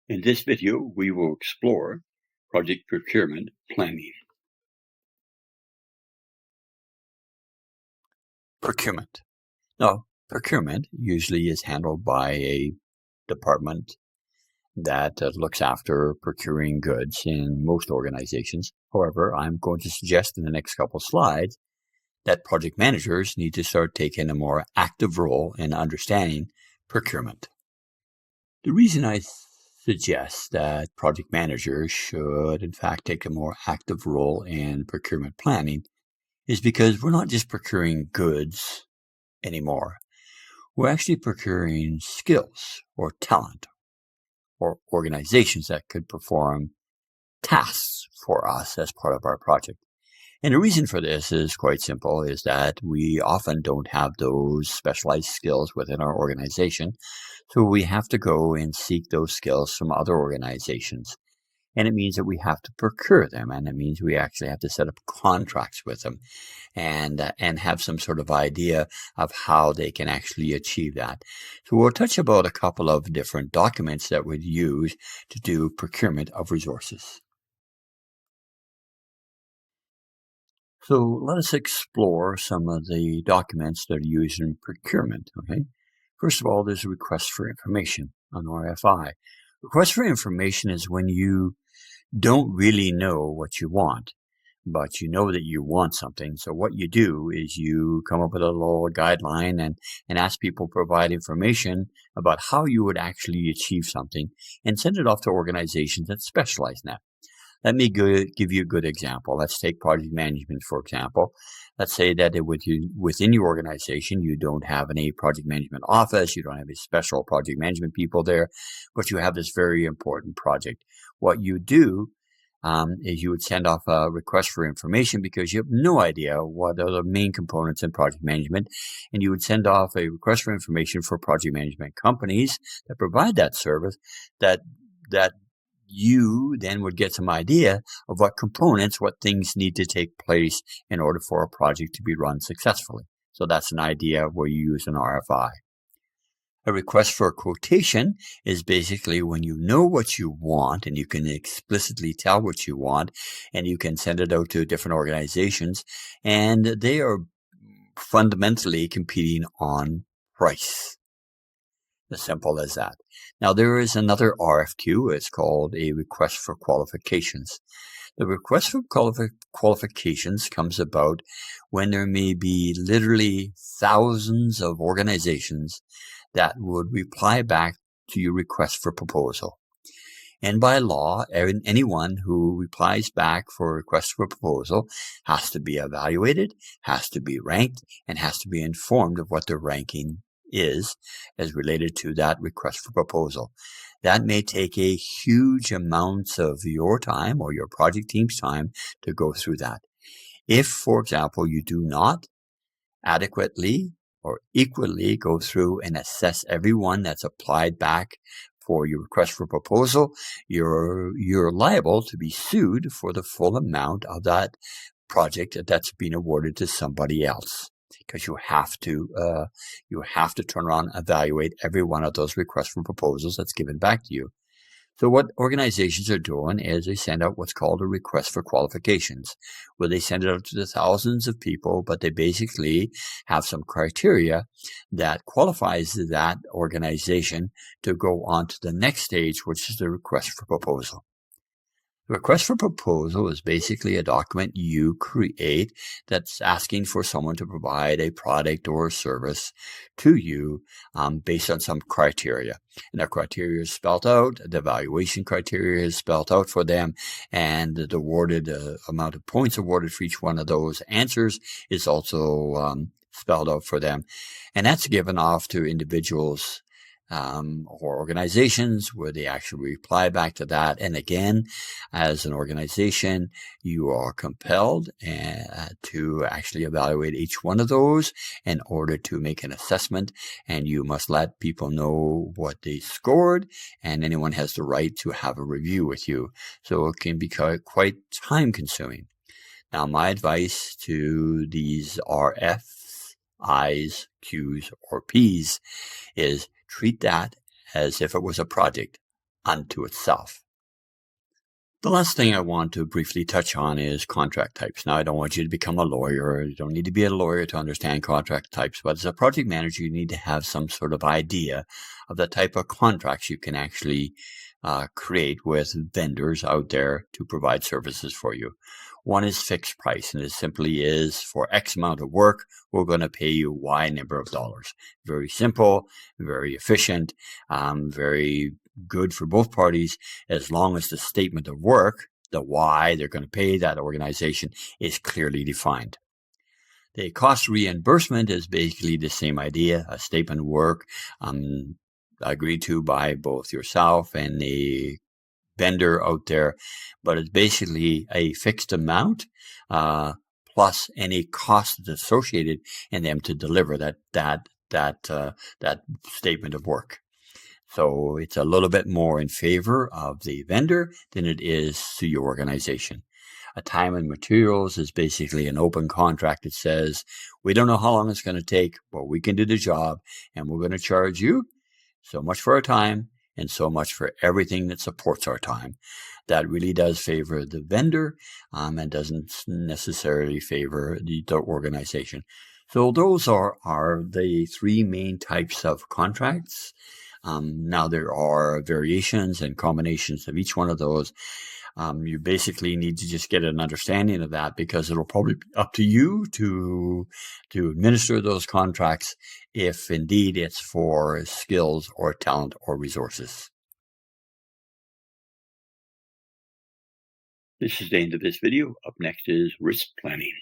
In this video, we will explore project procurement planning. Procurement. Now, procurement usually is handled by a department that looks after procuring goods in most organizations. However, I'm going to suggest in the next couple slides that project managers need to start taking a more active role in understanding procurement. The reason I suggest that project managers should, in fact, take a more active role in procurement planning is because we're not just procuring goods anymore. We're actually procuring skills or talent or organizations that could perform tasks for us as part of our project. And the reason for this is quite simple, is that we often don't have those specialized skills within our organization. So we have to go and seek those skills from other organizations. And it means that we have to procure them. And it means we actually have to set up contracts with them and have some sort of idea of how they can actually achieve that. So we'll touch about a couple of different documents that we'd use to do procurement of resources. So let us explore some of the documents that are used in procurement. Okay. First of all, there's a request for information, an RFI. Request for information is when you don't really know what you want, but you know that you want something. So what you do is you come up with a little guideline and ask people to provide information about how you would actually achieve something and send it off to organizations that specialize in that. Let me give you a good example. Let's take project management, for example. Let's say that within your organization, you don't have any project management office, you don't have any special project management people there, but you have this very important project. What you do is you would send off a request for information because you have no idea what are the main components in project management, and you would send off a request for information for project management companies that provide that service that you then would get some idea of what components, what things need to take place in order for a project to be run successfully. So that's an idea where you use an RFI. A request for a quotation is basically when you know what you want and you can explicitly tell what you want, and you can send it out to different organizations, and they are fundamentally competing on price. As simple as that. Now, there is another RFQ. It's called a request for qualifications. The request for qualifications comes about when there may be literally thousands of organizations that would reply back to your request for proposal. And by law, anyone who replies back for a request for proposal has to be evaluated, has to be ranked, and has to be informed of what the ranking is as related to that request for proposal. That may take a huge amount of your time or your project team's time to go through that. If, for example, you do not adequately or equally go through and assess everyone that's applied back for your request for proposal, you're liable to be sued for the full amount of that project that's been awarded to somebody else, because you have to turn around and evaluate every one of those requests for proposals that's given back to you. So what organizations are doing is they send out what's called a request for qualifications, where they send it out to the thousands of people, but they basically have some criteria that qualifies that organization to go on to the next stage, which is the request for proposal. The request for proposal is basically a document you create that's asking for someone to provide a product or a service to you based on some criteria. And that criteria is spelled out, the evaluation criteria is spelled out for them, and the awarded amount of points awarded for each one of those answers is also spelled out for them. And that's given off to individuals or organizations where they actually reply back to that. And again, as an organization, you are compelled to actually evaluate each one of those in order to make an assessment, and you must let people know what they scored, and anyone has the right to have a review with you. So it can be quite time consuming. Now, my advice to these RFs, I's, Q's, or P's is treat that as if it was a project. unto itself. The last thing I want to briefly touch on is contract types. Now, I don't want you to become a lawyer. You don't need to be a lawyer to understand contract types, but as a project manager, you need to have some sort of idea of the type of contracts you can actually create with vendors out there to provide services for you. One is fixed price, and it simply is for X amount of work, we're going to pay you Y number of dollars. Very simple, very efficient, very good for both parties, as long as the statement of work, the why they're going to pay that organization, is clearly defined. The cost reimbursement is basically the same idea, a statement of work agreed to by both yourself and the vendor out there, but it's basically a fixed amount plus any costs associated in them to deliver that statement of work. So it's a little bit more in favor of the vendor than it is to your organization. A time and materials is basically an open contract that says, we don't know how long it's going to take, but we can do the job, and we're going to charge you so much for our time and so much for everything that supports our time. That really does favor the vendor and doesn't necessarily favor the organization. So those are the three main types of contracts. Now there are variations and combinations of each one of those. You basically need to just get an understanding of that, because it'll probably be up to you to administer those contracts if indeed it's for skills or talent or resources. This is the end of this video. Up next is risk planning.